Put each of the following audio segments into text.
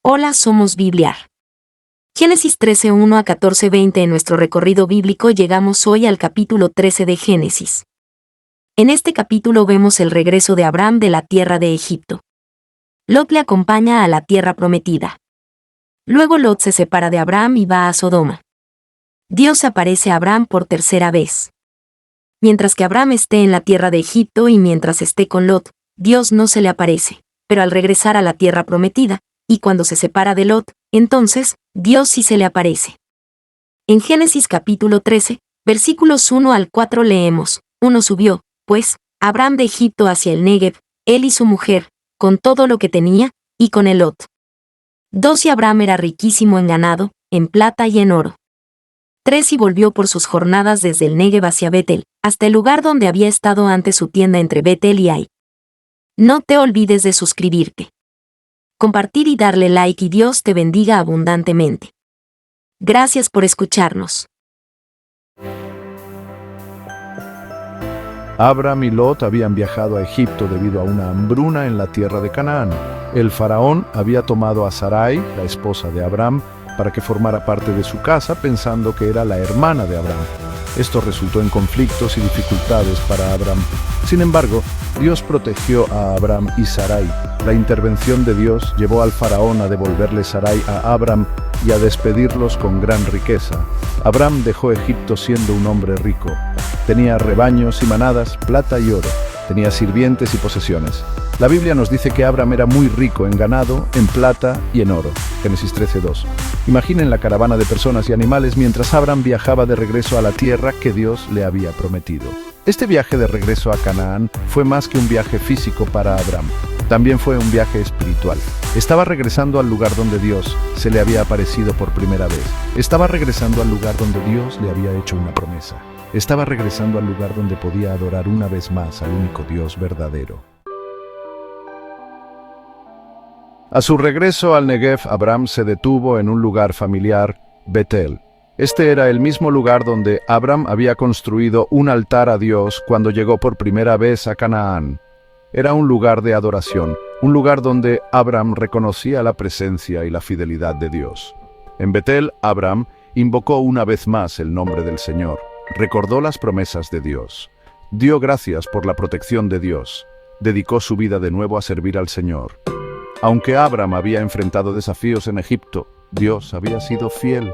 Hola, somos Bibliar. Génesis 13, 1 a 14, 20. En nuestro recorrido bíblico llegamos hoy al capítulo 13 de Génesis. En este capítulo vemos el regreso de Abraham de la tierra de Egipto. Lot le acompaña a la tierra prometida. Luego Lot se separa de Abraham y va a Sodoma. Dios aparece a Abraham por tercera vez. Mientras que Abraham esté en la tierra de Egipto y mientras esté con Lot, Dios no se le aparece, pero al regresar a la tierra prometida, y cuando se separa de Lot, entonces, Dios sí se le aparece. En Génesis capítulo 13, versículos 1 al 4 leemos: 1 Subió, pues, Abraham de Egipto hacia el Negev, él y su mujer, con todo lo que tenía, y con el Lot. 2 Y Abraham era riquísimo en ganado, en plata y en oro. 3 Y volvió por sus jornadas desde el Negev hacia Betel, hasta el lugar donde había estado antes su tienda entre Betel y Ai. No te olvides de suscribirte, compartir y darle like, y Dios te bendiga abundantemente. Gracias por escucharnos. Abram y Lot habían viajado a Egipto debido a una hambruna en la tierra de Canaán. El faraón había tomado a Sarai, la esposa de Abram, para que formara parte de su casa, pensando que era la hermana de Abram. Esto resultó en conflictos y dificultades para Abram. Sin embargo, Dios protegió a Abram y Sarai. La intervención de Dios llevó al faraón a devolverle Sarai a Abram y a despedirlos con gran riqueza. Abram dejó Egipto siendo un hombre rico. Tenía rebaños y manadas, plata y oro. Tenía sirvientes y posesiones. La Biblia nos dice que Abram era muy rico en ganado, en plata y en oro. Génesis 13:2. Imaginen la caravana de personas y animales mientras Abram viajaba de regreso a la tierra que Dios le había prometido. Este viaje de regreso a Canaán fue más que un viaje físico para Abram. También fue un viaje espiritual. Estaba regresando al lugar donde Dios se le había aparecido por primera vez. Estaba regresando al lugar donde Dios le había hecho una promesa. Estaba regresando al lugar donde podía adorar una vez más al único Dios verdadero. A su regreso al Negev, Abram se detuvo en un lugar familiar, Betel. Este era el mismo lugar donde Abram había construido un altar a Dios cuando llegó por primera vez a Canaán. Era un lugar de adoración, un lugar donde Abram reconocía la presencia y la fidelidad de Dios. En Betel, Abram invocó una vez más el nombre del Señor, recordó las promesas de Dios, dio gracias por la protección de Dios, dedicó su vida de nuevo a servir al Señor. Aunque Abram había enfrentado desafíos en Egipto, Dios había sido fiel.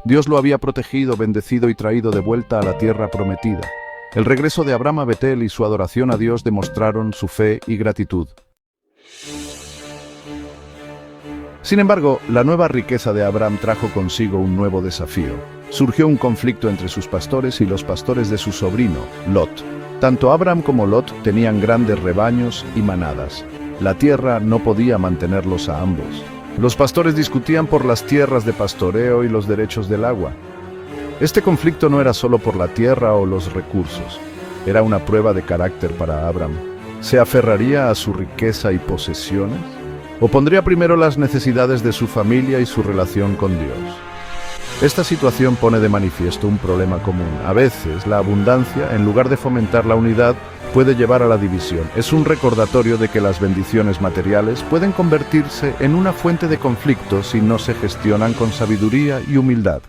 Dios lo había protegido, bendecido y traído de vuelta a la tierra prometida. El regreso de Abram a Betel y su adoración a Dios demostraron su fe y gratitud. Sin embargo, la nueva riqueza de Abram trajo consigo un nuevo desafío. Surgió un conflicto entre sus pastores y los pastores de su sobrino, Lot. Tanto Abram como Lot tenían grandes rebaños y manadas. La tierra no podía mantenerlos a ambos. Los pastores discutían por las tierras de pastoreo y los derechos del agua. Este conflicto no era solo por la tierra o los recursos. Era una prueba de carácter para Abram. ¿Se aferraría a su riqueza y posesiones? ¿O pondría primero las necesidades de su familia y su relación con Dios? Esta situación pone de manifiesto un problema común. A veces, la abundancia, en lugar de fomentar la unidad, puede llevar a la división. Es un recordatorio de que las bendiciones materiales pueden convertirse en una fuente de conflicto si no se gestionan con sabiduría y humildad.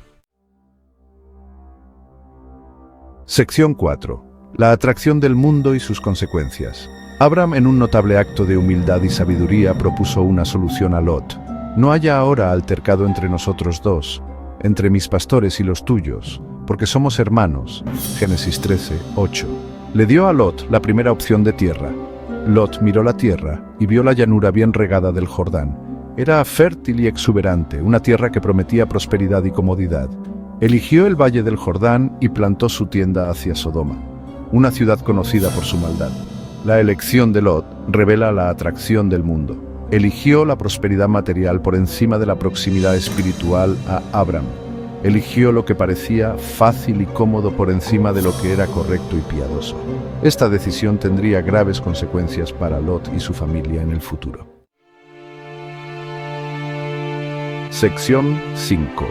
Sección 4. La atracción del mundo y sus consecuencias. Abram, en un notable acto de humildad y sabiduría, propuso una solución a Lot. No haya ahora altercado entre nosotros dos, entre mis pastores y los tuyos, porque somos hermanos. Génesis 13:8. Le dio a Lot la primera opción de tierra. Lot miró la tierra y vio la llanura bien regada del Jordán. Era fértil y exuberante, una tierra que prometía prosperidad y comodidad. Eligió el valle del Jordán y plantó su tienda hacia Sodoma, una ciudad conocida por su maldad. La elección de Lot revela la atracción del mundo. Eligió la prosperidad material por encima de la proximidad espiritual a Abram. Eligió lo que parecía fácil y cómodo por encima de lo que era correcto y piadoso. Esta decisión tendría graves consecuencias para Lot y su familia en el futuro. Sección 5.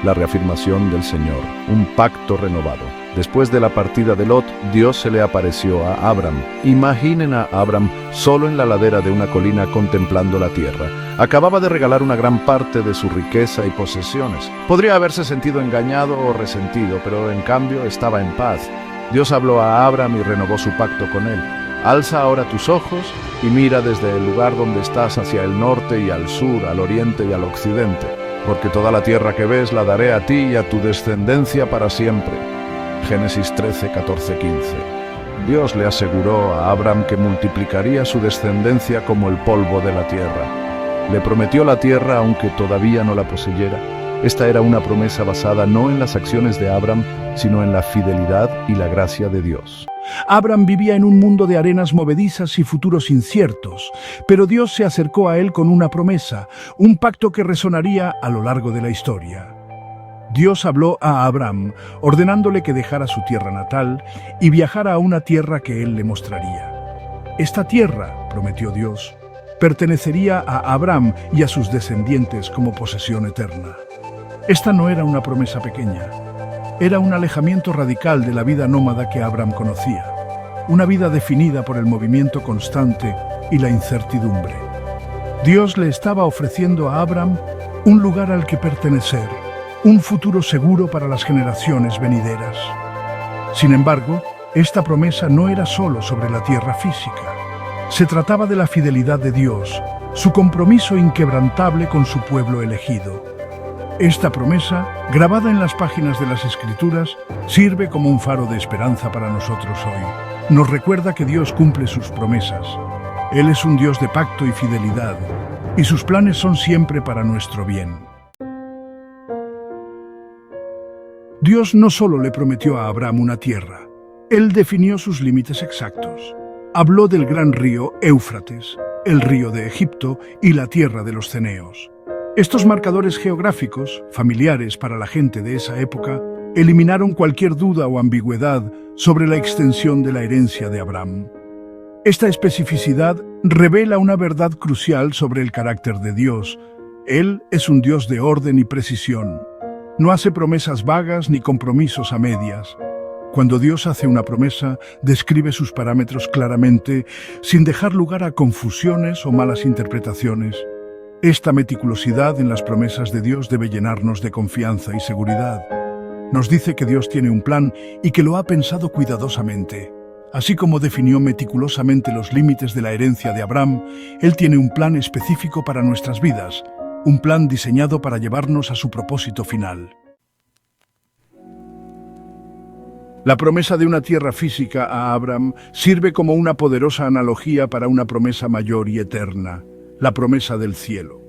la reafirmación del Señor, un pacto renovado. Después de la partida de Lot, Dios se le apareció a Abram. Imaginen a Abram solo en la ladera de una colina contemplando la tierra. Acababa de regalar una gran parte de su riqueza y posesiones. Podría haberse sentido engañado o resentido, pero en cambio estaba en paz. Dios habló a Abram y renovó su pacto con él. Alza ahora tus ojos y mira desde el lugar donde estás hacia el norte y al sur, al oriente y al occidente, porque toda la tierra que ves la daré a ti y a tu descendencia para siempre. Génesis 13, 14, 15. Dios le aseguró a Abram que multiplicaría su descendencia como el polvo de la tierra. Le prometió la tierra aunque todavía no la poseyera. Esta era una promesa basada no en las acciones de Abram, sino en la fidelidad y la gracia de Dios. Abram vivía en un mundo de arenas movedizas y futuros inciertos, pero Dios se acercó a él con una promesa, un pacto que resonaría a lo largo de la historia. Dios habló a Abram, ordenándole que dejara su tierra natal y viajara a una tierra que él le mostraría. Esta tierra, prometió Dios, pertenecería a Abram y a sus descendientes como posesión eterna. Esta no era una promesa pequeña. Era un alejamiento radical de la vida nómada que Abram conocía, una vida definida por el movimiento constante y la incertidumbre. Dios le estaba ofreciendo a Abram un lugar al que pertenecer, un futuro seguro para las generaciones venideras. Sin embargo, esta promesa no era solo sobre la tierra física. Se trataba de la fidelidad de Dios, su compromiso inquebrantable con su pueblo elegido. Esta promesa, grabada en las páginas de las Escrituras, sirve como un faro de esperanza para nosotros hoy. Nos recuerda que Dios cumple sus promesas. Él es un Dios de pacto y fidelidad, y sus planes son siempre para nuestro bien. Dios no solo le prometió a Abram una tierra, Él definió sus límites exactos. Habló del gran río Éufrates, el río de Egipto y la tierra de los ceneos. Estos marcadores geográficos, familiares para la gente de esa época, eliminaron cualquier duda o ambigüedad sobre la extensión de la herencia de Abram. Esta especificidad revela una verdad crucial sobre el carácter de Dios. Él es un Dios de orden y precisión. No hace promesas vagas ni compromisos a medias. Cuando Dios hace una promesa, describe sus parámetros claramente, sin dejar lugar a confusiones o malas interpretaciones. Esta meticulosidad en las promesas de Dios debe llenarnos de confianza y seguridad. Nos dice que Dios tiene un plan y que lo ha pensado cuidadosamente. Así como definió meticulosamente los límites de la herencia de Abram, Él tiene un plan específico para nuestras vidas, un plan diseñado para llevarnos a su propósito final. La promesa de una tierra física a Abram sirve como una poderosa analogía para una promesa mayor y eterna, la promesa del cielo.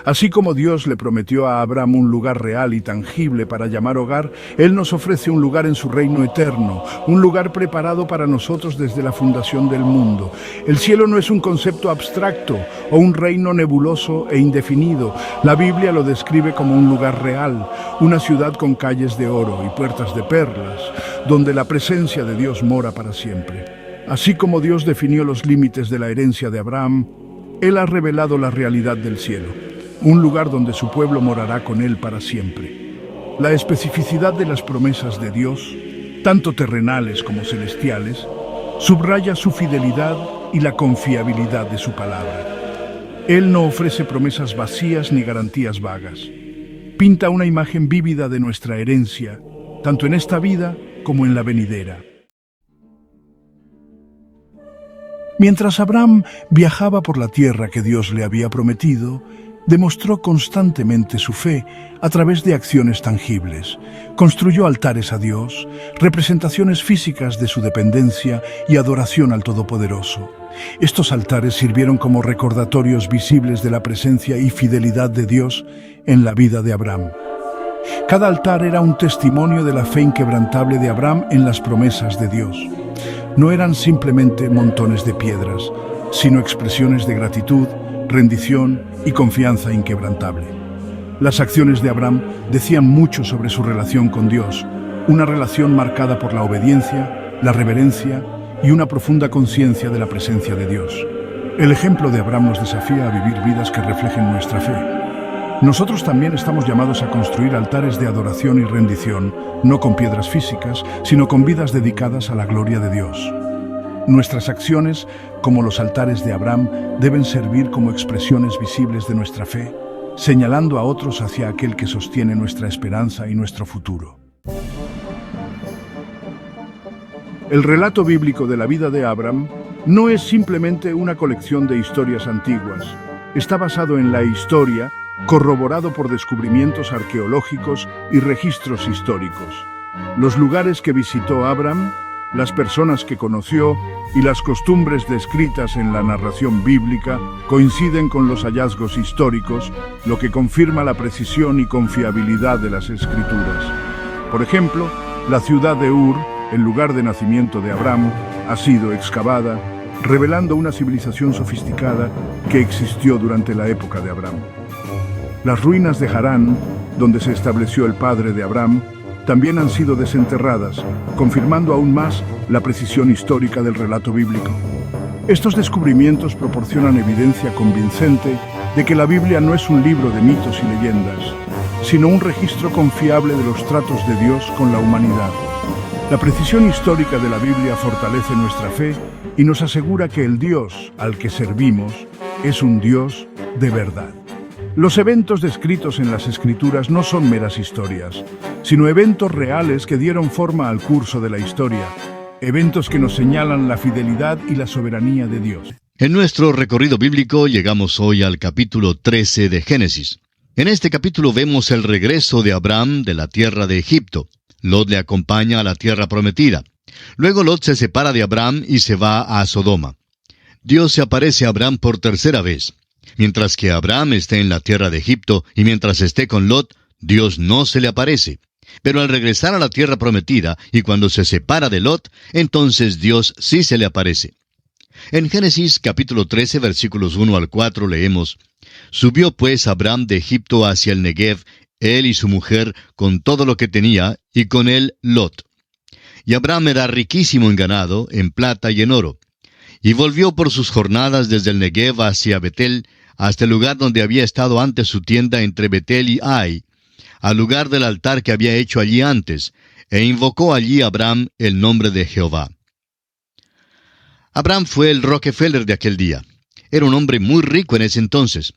Así como Dios le prometió a Abram un lugar real y tangible para llamar hogar, Él nos ofrece un lugar en su reino eterno, un lugar preparado para nosotros desde la fundación del mundo. El cielo no es un concepto abstracto o un reino nebuloso e indefinido. La Biblia lo describe como un lugar real, una ciudad con calles de oro y puertas de perlas, donde la presencia de Dios mora para siempre. Así como Dios definió los límites de la herencia de Abraham, Él ha revelado la realidad del cielo, un lugar donde su pueblo morará con Él para siempre. La especificidad de las promesas de Dios, tanto terrenales como celestiales, subraya su fidelidad y la confiabilidad de su palabra. Él no ofrece promesas vacías ni garantías vagas. Pinta una imagen vívida de nuestra herencia, tanto en esta vida como en la venidera. Mientras Abraham viajaba por la tierra que Dios le había prometido, demostró constantemente su fe a través de acciones tangibles. Construyó altares a Dios, representaciones físicas de su dependencia y adoración al Todopoderoso. Estos altares sirvieron como recordatorios visibles de la presencia y fidelidad de Dios en la vida de Abraham. Cada altar era un testimonio de la fe inquebrantable de Abraham en las promesas de Dios. No eran simplemente montones de piedras, sino expresiones de gratitud, rendición y confianza inquebrantable. Las acciones de Abraham decían mucho sobre su relación con Dios, una relación marcada por la obediencia, la reverencia y una profunda conciencia de la presencia de Dios. El ejemplo de Abraham nos desafía a vivir vidas que reflejen nuestra fe. Nosotros también estamos llamados a construir altares de adoración y rendición, no con piedras físicas, sino con vidas dedicadas a la gloria de Dios. Nuestras acciones, como los altares de Abraham, deben servir como expresiones visibles de nuestra fe, señalando a otros hacia aquel que sostiene nuestra esperanza y nuestro futuro. El relato bíblico de la vida de Abraham no es simplemente una colección de historias antiguas. Está basado en la historia, corroborado por descubrimientos arqueológicos y registros históricos. Los lugares que visitó Abraham, las personas que conoció y las costumbres descritas en la narración bíblica coinciden con los hallazgos históricos, lo que confirma la precisión y confiabilidad de las escrituras. Por ejemplo, la ciudad de Ur, el lugar de nacimiento de Abraham, ha sido excavada, revelando una civilización sofisticada que existió durante la época de Abraham. Las ruinas de Harán, donde se estableció el padre de Abraham, también han sido desenterradas, confirmando aún más la precisión histórica del relato bíblico. Estos descubrimientos proporcionan evidencia convincente de que la Biblia no es un libro de mitos y leyendas, sino un registro confiable de los tratos de Dios con la humanidad. La precisión histórica de la Biblia fortalece nuestra fe y nos asegura que el Dios al que servimos es un Dios de verdad. Los eventos descritos en las Escrituras no son meras historias, sino eventos reales que dieron forma al curso de la historia, eventos que nos señalan la fidelidad y la soberanía de Dios. En nuestro recorrido bíblico llegamos hoy al capítulo 13 de Génesis. En este capítulo vemos el regreso de Abraham de la tierra de Egipto. Lot le acompaña a la tierra prometida. Luego Lot se separa de Abraham y se va a Sodoma. Dios se aparece a Abraham por tercera vez. Mientras que Abraham esté en la tierra de Egipto y mientras esté con Lot, Dios no se le aparece. Pero al regresar a la tierra prometida y cuando se separa de Lot, entonces Dios sí se le aparece. En Génesis capítulo 13, versículos 1 al 4 leemos: Subió pues Abraham de Egipto hacia el Negev, él y su mujer, con todo lo que tenía, y con él Lot. Y Abraham era riquísimo en ganado, en plata y en oro. Y volvió por sus jornadas desde el Negev hacia Betel, hasta el lugar donde había estado antes su tienda entre Betel y Ai, al lugar del altar que había hecho allí antes, e invocó allí Abraham el nombre de Jehová. Abraham fue el Rockefeller de aquel día. Era un hombre muy rico en ese entonces.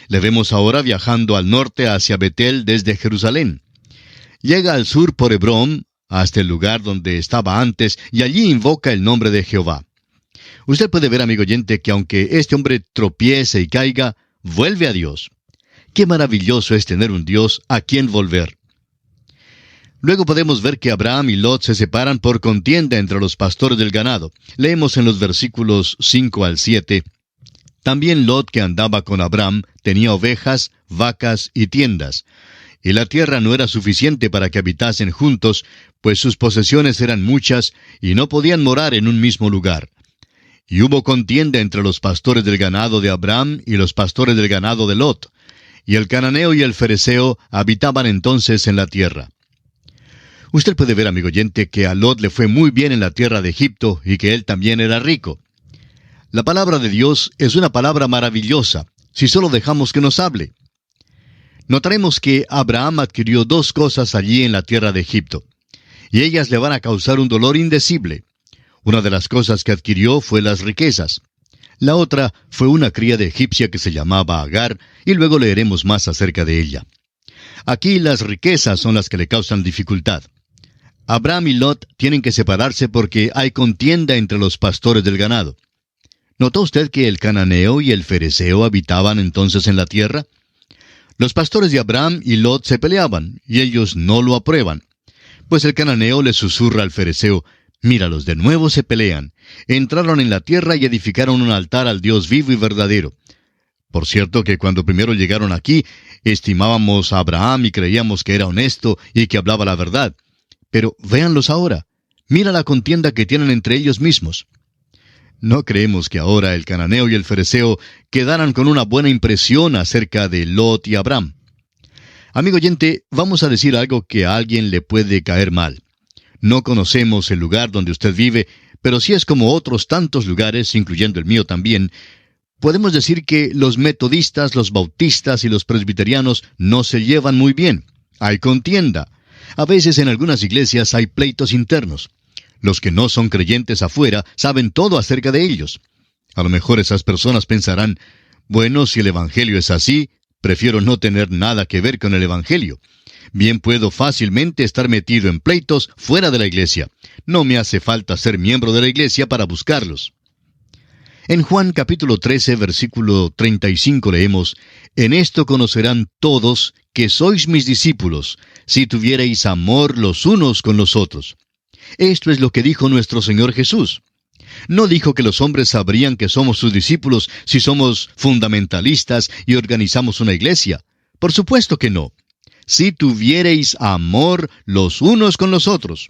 Le vemos ahora viajando al norte hacia Betel desde Jerusalén. Llega al sur por Hebrón, hasta el lugar donde estaba antes, y allí invoca el nombre de Jehová. Usted puede ver, amigo oyente, que aunque este hombre tropiece y caiga, vuelve a Dios. Qué maravilloso es tener un Dios a quien volver. Luego podemos ver que Abraham y Lot se separan por contienda entre los pastores del ganado. Leemos en los versículos 5 al 7. También Lot, que andaba con Abraham, tenía ovejas, vacas y tiendas. Y la tierra no era suficiente para que habitasen juntos, pues sus posesiones eran muchas y no podían morar en un mismo lugar. Y hubo contienda entre los pastores del ganado de Abraham y los pastores del ganado de Lot. Y el cananeo y el fereceo habitaban entonces en la tierra. Usted puede ver, amigo oyente, que a Lot le fue muy bien en la tierra de Egipto y que él también era rico. La palabra de Dios es una palabra maravillosa, si solo dejamos que nos hable. Notaremos que Abraham adquirió dos cosas allí en la tierra de Egipto, y ellas le van a causar un dolor indecible. Una de las cosas que adquirió fue las riquezas. La otra fue una cría de egipcia que se llamaba Agar, y luego leeremos más acerca de ella. Aquí las riquezas son las que le causan dificultad. Abraham y Lot tienen que separarse porque hay contienda entre los pastores del ganado. ¿Notó usted que el cananeo y el fereceo habitaban entonces en la tierra? Los pastores de Abraham y Lot se peleaban, y ellos no lo aprueban. Pues el cananeo le susurra al fereceo: míralos, de nuevo se pelean. Entraron en la tierra y edificaron un altar al Dios vivo y verdadero. Por cierto que cuando primero llegaron aquí, estimábamos a Abraham y creíamos que era honesto y que hablaba la verdad. Pero véanlos ahora. Mira la contienda que tienen entre ellos mismos. No creemos que ahora el cananeo y el fereceo quedaran con una buena impresión acerca de Lot y Abraham. Amigo oyente, vamos a decir algo que a alguien le puede caer mal. No conocemos el lugar donde usted vive, pero si es como otros tantos lugares, incluyendo el mío también, Podemos decir que los metodistas, los bautistas y los presbiterianos no se llevan muy bien. Hay contienda. A veces en algunas iglesias hay pleitos internos. Los que no son creyentes afuera saben todo acerca de ellos. A lo mejor esas personas pensarán, bueno, si el Evangelio es así, prefiero no tener nada que ver con el Evangelio. Bien puedo fácilmente estar metido en pleitos fuera de la iglesia. No me hace falta ser miembro de la iglesia para buscarlos. En Juan capítulo 13, versículo 35 leemos, «En esto conocerán todos que sois mis discípulos, si tuviereis amor los unos con los otros». Esto es lo que dijo nuestro Señor Jesús. No dijo que los hombres sabrían que somos sus discípulos si somos fundamentalistas y organizamos una iglesia. Por supuesto que no. Si tuviereis amor los unos con los otros.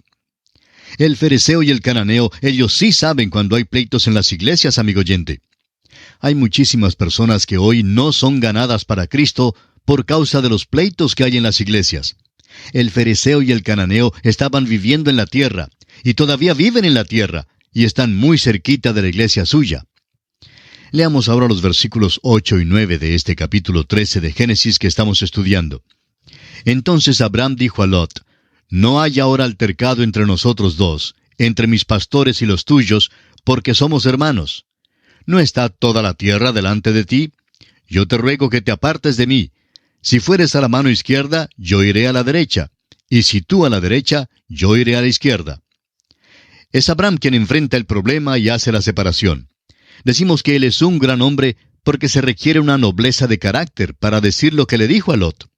El fariseo y el cananeo, ellos sí saben cuando hay pleitos en las iglesias, amigo oyente. Hay muchísimas personas que hoy no son ganadas para Cristo por causa de los pleitos que hay en las iglesias. El fariseo y el cananeo estaban viviendo en la tierra, y todavía viven en la tierra, y están muy cerquita de la iglesia suya. Leamos ahora los versículos 8 y 9 de este capítulo 13 de Génesis que estamos estudiando. Entonces Abraham dijo a Lot, «No hay ahora altercado entre nosotros dos, entre mis pastores y los tuyos, porque somos hermanos. ¿No está toda la tierra delante de ti? Yo te ruego que te apartes de mí. Si fueres a la mano izquierda, yo iré a la derecha, y si tú a la derecha, yo iré a la izquierda». Es Abraham quien enfrenta el problema y hace la separación. Decimos que él es un gran hombre porque se requiere una nobleza de carácter para decir lo que le dijo a Lot.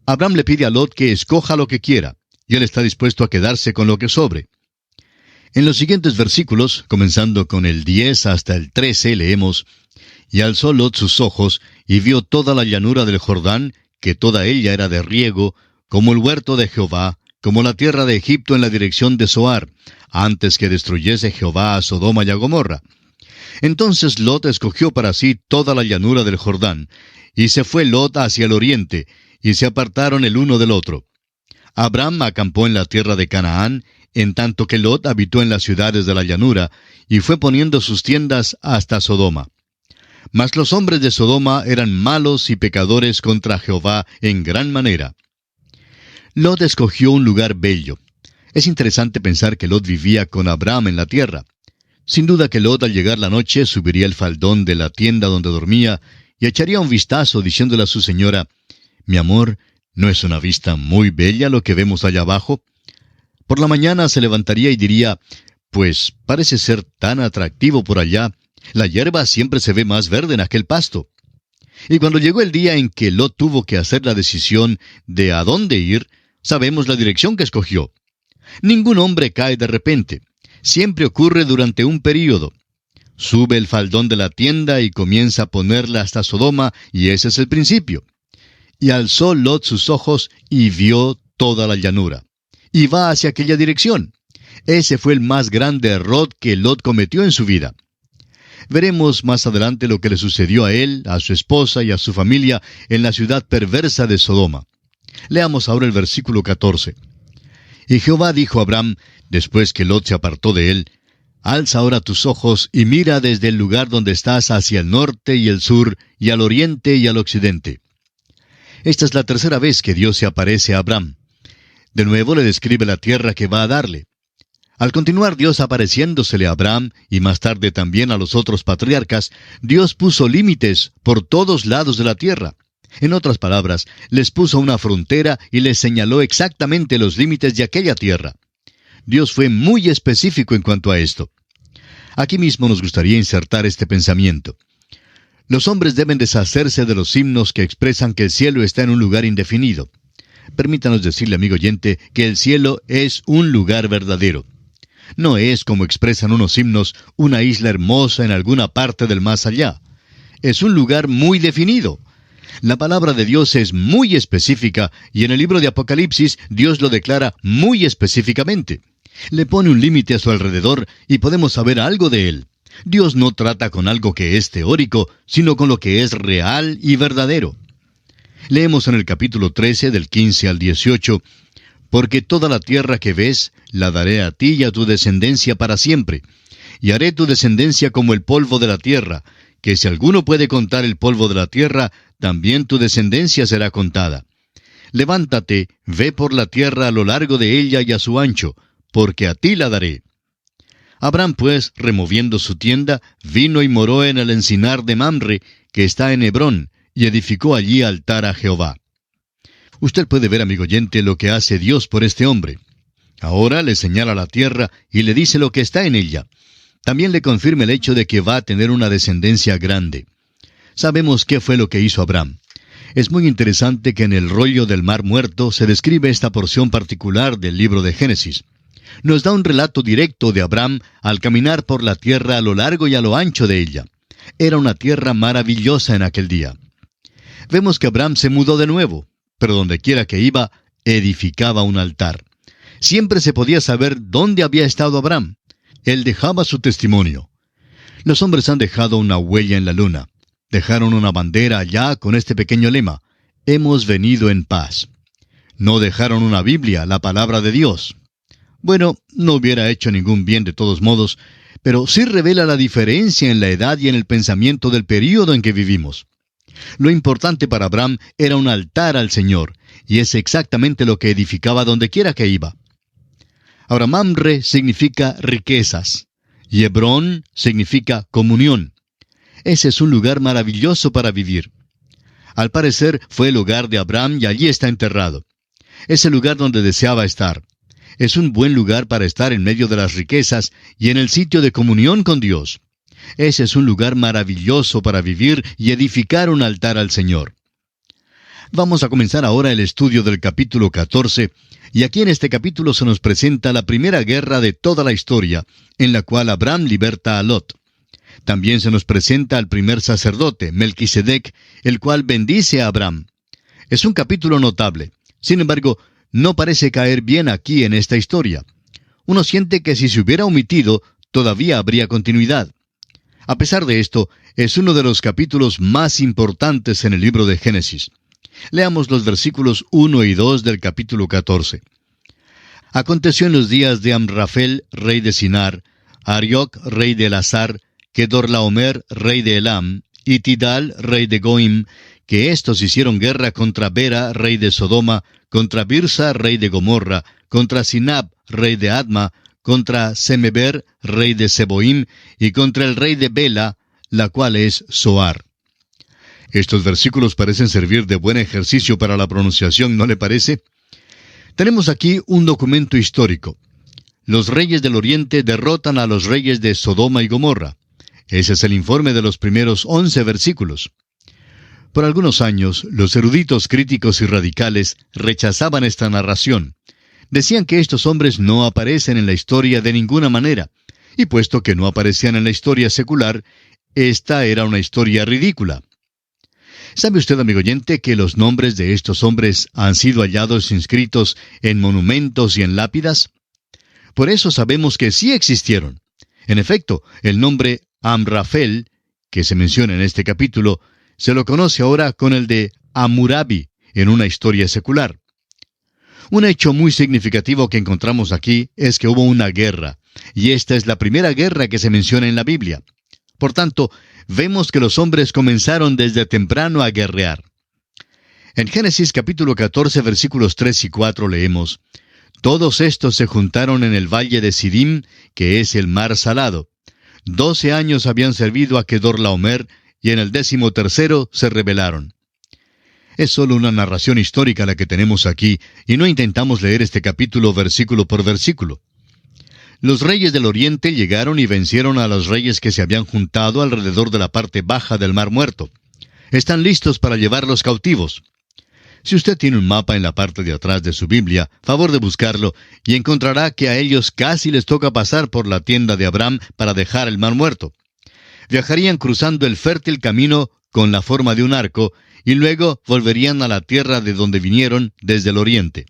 Abraham le pide a Lot que escoja lo que quiera, y él está dispuesto a quedarse con lo que sobre. En los siguientes versículos, comenzando con el 10 hasta el 13, leemos, «Y alzó Lot sus ojos, y vio toda la llanura del Jordán, que toda ella era de riego, como el huerto de Jehová, como la tierra de Egipto en la dirección de Zoar, antes que destruyese Jehová a Sodoma y a Gomorra. Entonces Lot escogió para sí toda la llanura del Jordán, y se fue Lot hacia el oriente, y se apartaron el uno del otro. Abraham acampó en la tierra de Canaán, en tanto que Lot habitó en las ciudades de la llanura, y fue poniendo sus tiendas hasta Sodoma. Mas los hombres de Sodoma eran malos y pecadores contra Jehová en gran manera. Lot escogió un lugar bello. Es interesante pensar que Lot vivía con Abraham en la tierra. Sin duda que Lot al llegar la noche subiría el faldón de la tienda donde dormía y echaría un vistazo diciéndole a su señora, «Mi amor, ¿no es una vista muy bella lo que vemos allá abajo?» Por la mañana se levantaría y diría, «Pues parece ser tan atractivo por allá. La hierba siempre se ve más verde en aquel pasto». Y cuando llegó el día en que Lot tuvo que hacer la decisión de a dónde ir, sabemos la dirección que escogió. Ningún hombre cae de repente. Siempre ocurre durante un período. Sube el faldón de la tienda y comienza a ponerla hasta Sodoma, y ese es el principio. Y alzó Lot sus ojos y vio toda la llanura. Y va hacia aquella dirección. Ese fue el más grande error que Lot cometió en su vida. Veremos más adelante lo que le sucedió a él, a su esposa y a su familia en la ciudad perversa de Sodoma. Leamos ahora el versículo 14. Y Jehová dijo a Abraham, después que Lot se apartó de él, «Alza ahora tus ojos y mira desde el lugar donde estás hacia el norte y el sur, y al oriente y al occidente». Esta es la tercera vez que Dios se aparece a Abraham. De nuevo le describe la tierra que va a darle. Al continuar Dios apareciéndosele a Abraham, y más tarde también a los otros patriarcas, Dios puso límites por todos lados de la tierra. En otras palabras, les puso una frontera y les señaló exactamente los límites de aquella tierra. Dios fue muy específico en cuanto a esto. Aquí mismo nos gustaría insertar este pensamiento. Los hombres deben deshacerse de los himnos que expresan que el cielo está en un lugar indefinido. Permítanos decirle, amigo oyente, que el cielo es un lugar verdadero. No es, como expresan unos himnos, una isla hermosa en alguna parte del más allá. Es un lugar muy definido. La palabra de Dios es muy específica, y en el libro de Apocalipsis Dios lo declara muy específicamente. Le pone un límite a su alrededor y podemos saber algo de él. Dios no trata con algo que es teórico, sino con lo que es real y verdadero. Leemos en el capítulo 13, del 15 al 18, «Porque toda la tierra que ves, la daré a ti y a tu descendencia para siempre, y haré tu descendencia como el polvo de la tierra, que si alguno puede contar el polvo de la tierra, también tu descendencia será contada. Levántate, ve por la tierra a lo largo de ella y a su ancho, porque a ti la daré. Abraham, pues, removiendo su tienda, vino y moró en el encinar de Mamre, que está en Hebrón, y edificó allí altar a Jehová. Usted puede ver, amigo oyente, lo que hace Dios por este hombre. Ahora le señala la tierra y le dice lo que está en ella. También le confirma el hecho de que va a tener una descendencia grande. Sabemos qué fue lo que hizo Abraham. Es muy interesante que en el rollo del Mar Muerto se describe esta porción particular del libro de Génesis. Nos da un relato directo de Abraham al caminar por la tierra a lo largo y a lo ancho de ella. Era una tierra maravillosa en aquel día. Vemos que Abraham se mudó de nuevo, pero donde quiera que iba, edificaba un altar. Siempre se podía saber dónde había estado Abraham. Él dejaba su testimonio. Los hombres han dejado una huella en la luna. Dejaron una bandera allá con este pequeño lema: hemos venido en paz. No dejaron una Biblia, la palabra de Dios. Bueno, no hubiera hecho ningún bien de todos modos, pero sí revela la diferencia en la edad y en el pensamiento del período en que vivimos. Lo importante para Abraham era un altar al Señor, y es exactamente lo que edificaba donde quiera que iba. Ahora, Mamre significa riquezas, y Hebrón significa comunión. Ese es un lugar maravilloso para vivir. Al parecer fue el hogar de Abraham y allí está enterrado. Es el lugar donde deseaba estar. Es un buen lugar para estar en medio de las riquezas y en el sitio de comunión con Dios. Ese es un lugar maravilloso para vivir y edificar un altar al Señor. Vamos a comenzar ahora el estudio del capítulo 14, y aquí en este capítulo se nos presenta la primera guerra de toda la historia, en la cual Abraham liberta a Lot. También se nos presenta al primer sacerdote, Melquisedec, el cual bendice a Abraham. Es un capítulo notable. Sin embargo, no parece caer bien aquí en esta historia. Uno siente que si se hubiera omitido, todavía habría continuidad. A pesar de esto, es uno de los capítulos más importantes en el libro de Génesis. Leamos los versículos 1 y 2 del capítulo 14. Aconteció en los días de Amrafel, rey de Sinar, Arioc, rey de Elazar, Kedorlaomer, rey de Elam, y Tidal, rey de Goim, que éstos hicieron guerra contra Bera, rey de Sodoma, contra Birsa, rey de Gomorra, contra Sinab, rey de Adma, contra Semeber, rey de Seboim, y contra el rey de Bela, la cual es Zoar. Estos versículos parecen servir de buen ejercicio para la pronunciación, ¿no le parece? Tenemos aquí un documento histórico. Los reyes del oriente derrotan a los reyes de Sodoma y Gomorra. Ese es el informe de los primeros 11 versículos. Por algunos años, los eruditos críticos y radicales rechazaban esta narración. Decían que estos hombres no aparecen en la historia de ninguna manera, y puesto que no aparecían en la historia secular, esta era una historia ridícula. ¿Sabe usted, amigo oyente, que los nombres de estos hombres han sido hallados inscritos en monumentos y en lápidas? Por eso sabemos que sí existieron. En efecto, el nombre Amrafel, que se menciona en este capítulo, se lo conoce ahora con el de Hammurabi en una historia secular. Un hecho muy significativo que encontramos aquí es que hubo una guerra, y esta es la primera guerra que se menciona en la Biblia. Por tanto, vemos que los hombres comenzaron desde temprano a guerrear. En Génesis capítulo 14, versículos 3 y 4 leemos: Todos estos se juntaron en el valle de Sidim, que es el mar salado. 12 años habían servido a Kedorlaomer, y en el 13º se rebelaron. Es solo una narración histórica la que tenemos aquí, y no intentamos leer este capítulo versículo por versículo. Los reyes del oriente llegaron y vencieron a los reyes que se habían juntado alrededor de la parte baja del Mar Muerto. Están listos para llevarlos cautivos. Si usted tiene un mapa en la parte de atrás de su Biblia, favor de buscarlo, y encontrará que a ellos casi les toca pasar por la tienda de Abraham para dejar el Mar Muerto. Viajarían cruzando el fértil camino con la forma de un arco, y luego volverían a la tierra de donde vinieron desde el oriente.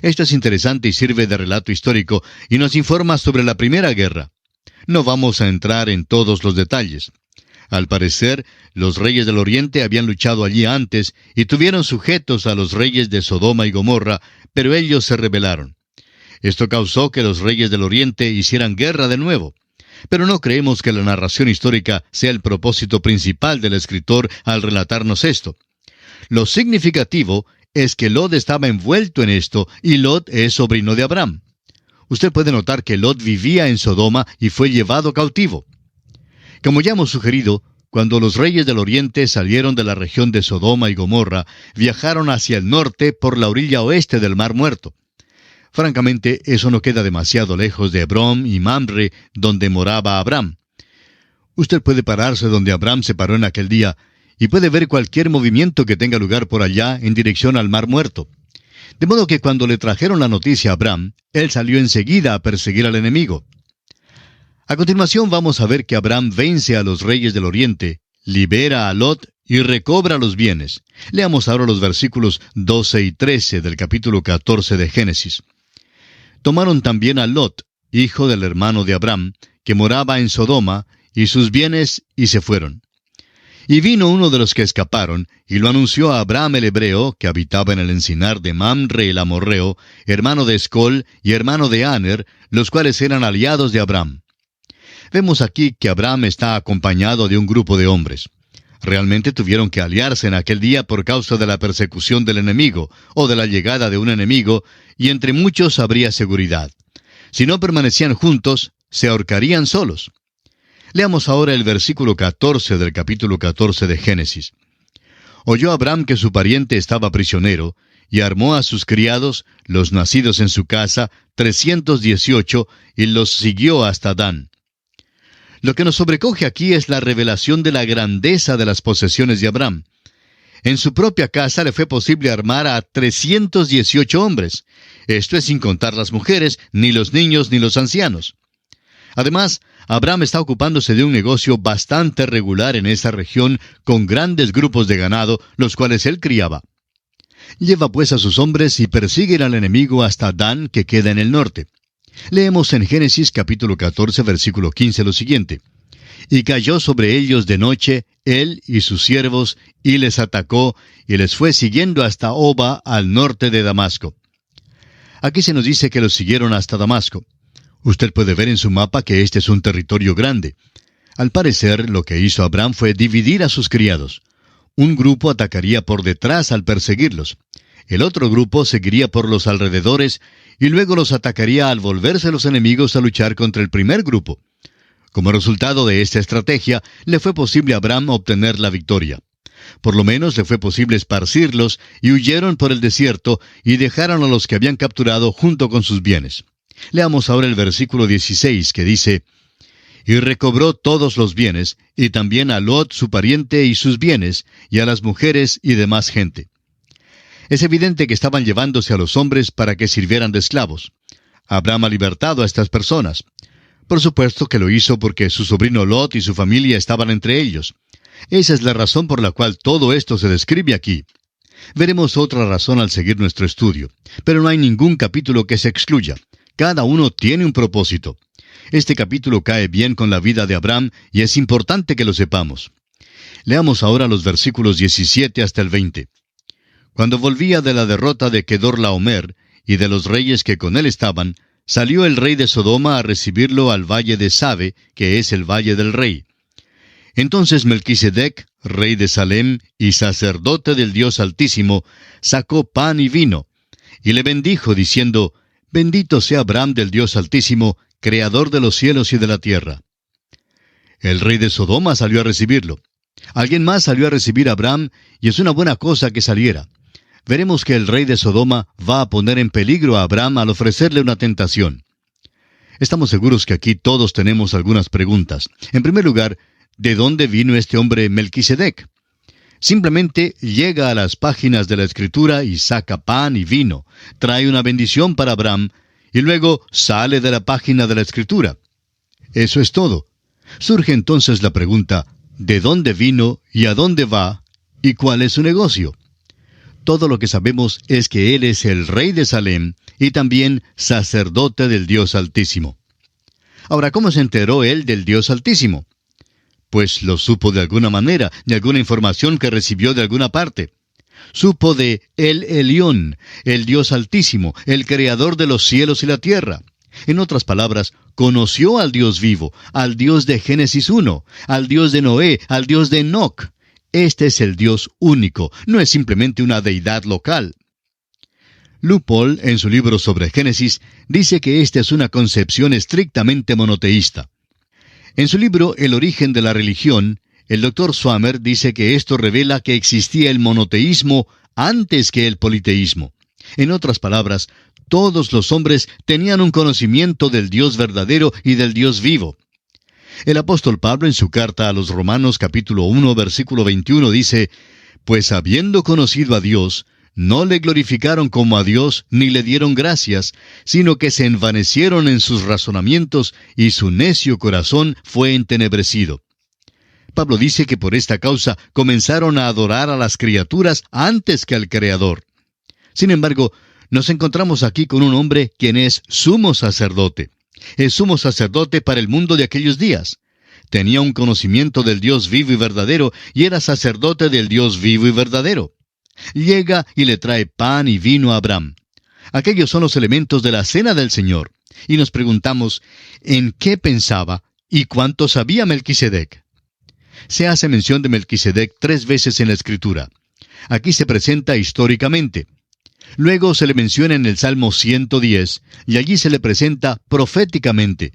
Esto es interesante y sirve de relato histórico, y nos informa sobre la primera guerra. No vamos a entrar en todos los detalles. Al parecer, los reyes del oriente habían luchado allí antes, y tuvieron sujetos a los reyes de Sodoma y Gomorra, pero ellos se rebelaron. Esto causó que los reyes del oriente hicieran guerra de nuevo. Pero no creemos que la narración histórica sea el propósito principal del escritor al relatarnos esto. Lo significativo es que Lot estaba envuelto en esto, y Lot es sobrino de Abraham. Usted puede notar que Lot vivía en Sodoma y fue llevado cautivo. Como ya hemos sugerido, cuando los reyes del oriente salieron de la región de Sodoma y Gomorra, viajaron hacia el norte por la orilla oeste del Mar Muerto. Francamente, eso no queda demasiado lejos de Hebrón y Mamre, donde moraba Abraham. Usted puede pararse donde Abraham se paró en aquel día, y puede ver cualquier movimiento que tenga lugar por allá en dirección al Mar Muerto. De modo que cuando le trajeron la noticia a Abraham, él salió enseguida a perseguir al enemigo. A continuación vamos a ver que Abraham vence a los reyes del oriente, libera a Lot y recobra los bienes. Leamos ahora los versículos 12 y 13 del capítulo 14 de Génesis. Tomaron también a Lot, hijo del hermano de Abraham, que moraba en Sodoma, y sus bienes, y se fueron. Y vino uno de los que escaparon, y lo anunció a Abraham el hebreo, que habitaba en el encinar de Mamre el amorreo, hermano de Escol y hermano de Aner, los cuales eran aliados de Abraham. Vemos aquí que Abraham está acompañado de un grupo de hombres. Realmente tuvieron que aliarse en aquel día por causa de la persecución del enemigo, o de la llegada de un enemigo, y entre muchos habría seguridad. Si no permanecían juntos, se ahorcarían solos. Leamos ahora el versículo 14 del capítulo 14 de Génesis. Oyó Abraham que su pariente estaba prisionero, y armó a sus criados, los nacidos en su casa, 318, y los siguió hasta Dan. Lo que nos sobrecoge aquí es la revelación de la grandeza de las posesiones de Abraham. En su propia casa le fue posible armar a 318 hombres. Esto es sin contar las mujeres, ni los niños, ni los ancianos. Además, Abraham está ocupándose de un negocio bastante regular en esa región, con grandes grupos de ganado, los cuales él criaba. Lleva pues a sus hombres y persiguen al enemigo hasta Dan, que queda en el norte. Leemos en Génesis capítulo 14, versículo 15 lo siguiente. Y cayó sobre ellos de noche, él y sus siervos, y les atacó, y les fue siguiendo hasta Oba, al norte de Damasco. Aquí se nos dice que los siguieron hasta Damasco. Usted puede ver en su mapa que este es un territorio grande. Al parecer, lo que hizo Abraham fue dividir a sus criados. Un grupo atacaría por detrás al perseguirlos. El otro grupo seguiría por los alrededores y luego los atacaría al volverse los enemigos a luchar contra el primer grupo. Como resultado de esta estrategia, le fue posible a Abraham obtener la victoria. Por lo menos le fue posible esparcirlos y huyeron por el desierto y dejaron a los que habían capturado junto con sus bienes. Leamos ahora el versículo 16 que dice, y recobró todos los bienes, y también a Lot su pariente y sus bienes, y a las mujeres y demás gente. Es evidente que estaban llevándose a los hombres para que sirvieran de esclavos. Abraham ha libertado a estas personas. Por supuesto que lo hizo porque su sobrino Lot y su familia estaban entre ellos. Esa es la razón por la cual todo esto se describe aquí. Veremos otra razón al seguir nuestro estudio, pero no hay ningún capítulo que se excluya. Cada uno tiene un propósito. Este capítulo cae bien con la vida de Abraham y es importante que lo sepamos. Leamos ahora los versículos 17 hasta el 20. Cuando volvía de la derrota de Kedorlaomer y de los reyes que con él estaban, salió el rey de Sodoma a recibirlo al valle de Sabe, que es el valle del rey. Entonces Melquisedec, rey de Salem y sacerdote del Dios Altísimo, sacó pan y vino, y le bendijo diciendo, Bendito sea Abraham del Dios Altísimo, creador de los cielos y de la tierra. El rey de Sodoma salió a recibirlo. Alguien más salió a recibir a Abraham, y es una buena cosa que saliera. Veremos que el rey de Sodoma va a poner en peligro a Abraham al ofrecerle una tentación. Estamos seguros que aquí todos tenemos algunas preguntas. En primer lugar, ¿de dónde vino este hombre Melquisedec? Simplemente llega a las páginas de la Escritura y saca pan y vino, trae una bendición para Abraham, y luego sale de la página de la Escritura. Eso es todo. Surge entonces la pregunta, ¿de dónde vino y a dónde va? ¿Y cuál es su negocio? Todo lo que sabemos es que él es el rey de Salem y también sacerdote del Dios Altísimo. Ahora, ¿cómo se enteró él del Dios Altísimo? Pues lo supo de alguna manera, de alguna información que recibió de alguna parte. Supo de El Elión, el Dios Altísimo, el Creador de los cielos y la tierra. En otras palabras, conoció al Dios vivo, al Dios de Génesis 1, al Dios de Noé, al Dios de Enoc. Este es el Dios único, no es simplemente una deidad local. Leupold, en su libro sobre Génesis, dice que esta es una concepción estrictamente monoteísta. En su libro El origen de la religión, el Dr. Swammer dice que esto revela que existía el monoteísmo antes que el politeísmo. En otras palabras, todos los hombres tenían un conocimiento del Dios verdadero y del Dios vivo. El apóstol Pablo en su carta a los Romanos capítulo 1 versículo 21 dice, «Pues habiendo conocido a Dios, no le glorificaron como a Dios ni le dieron gracias, sino que se envanecieron en sus razonamientos y su necio corazón fue entenebrecido». Pablo dice que por esta causa comenzaron a adorar a las criaturas antes que al Creador. Sin embargo, nos encontramos aquí con un hombre quien es sumo sacerdote. Es sumo sacerdote para el mundo de aquellos días. Tenía un conocimiento del Dios vivo y verdadero y era sacerdote del Dios vivo y verdadero. Llega y le trae pan y vino a Abraham. Aquellos son los elementos de la cena del Señor. Y nos preguntamos, ¿en qué pensaba y cuánto sabía Melquisedec? Se hace mención de Melquisedec 3 veces en la Escritura. Aquí se presenta históricamente. Luego se le menciona en el Salmo 110, y allí se le presenta proféticamente.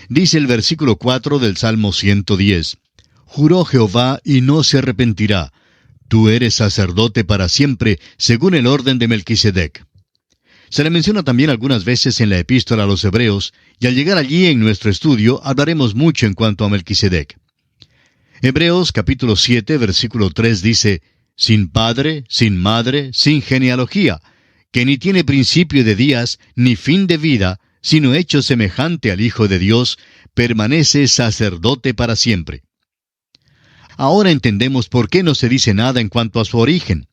Dice el versículo 4 del Salmo 110, «Juró Jehová y no se arrepentirá. Tú eres sacerdote para siempre, según el orden de Melquisedec». Se le menciona también algunas veces en la Epístola a los Hebreos, y al llegar allí en nuestro estudio hablaremos mucho en cuanto a Melquisedec. Hebreos capítulo 7, versículo 3 dice, «Sin padre, sin madre, sin genealogía, que ni tiene principio de días, ni fin de vida, sino hecho semejante al Hijo de Dios, permanece sacerdote para siempre». Ahora entendemos por qué no se dice nada en cuanto a su origen.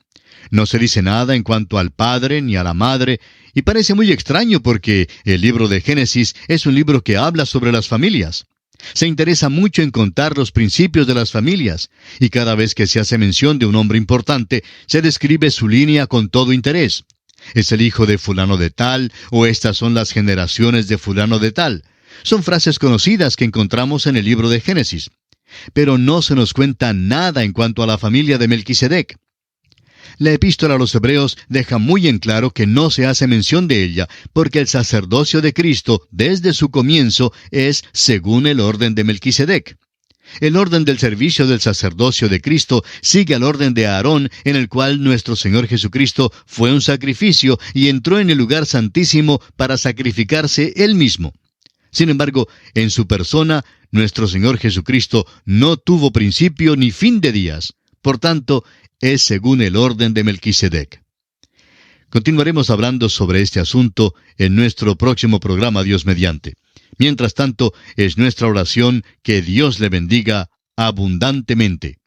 No se dice nada en cuanto al padre ni a la madre, y parece muy extraño porque el libro de Génesis es un libro que habla sobre las familias. Se interesa mucho en contar los principios de las familias, y cada vez que se hace mención de un hombre importante, se describe su línea con todo interés. Es el hijo de fulano de tal, o estas son las generaciones de fulano de tal. Son frases conocidas que encontramos en el libro de Génesis. Pero no se nos cuenta nada en cuanto a la familia de Melquisedec. La Epístola a los Hebreos deja muy en claro que no se hace mención de ella, porque el sacerdocio de Cristo, desde su comienzo, es según el orden de Melquisedec. El orden del servicio del sacerdocio de Cristo sigue al orden de Aarón, en el cual nuestro Señor Jesucristo fue un sacrificio y entró en el lugar santísimo para sacrificarse Él mismo. Sin embargo, en su persona, nuestro Señor Jesucristo no tuvo principio ni fin de días. Por tanto, es según el orden de Melquisedec. Continuaremos hablando sobre este asunto en nuestro próximo programa, Dios mediante. Mientras tanto, es nuestra oración que Dios le bendiga abundantemente.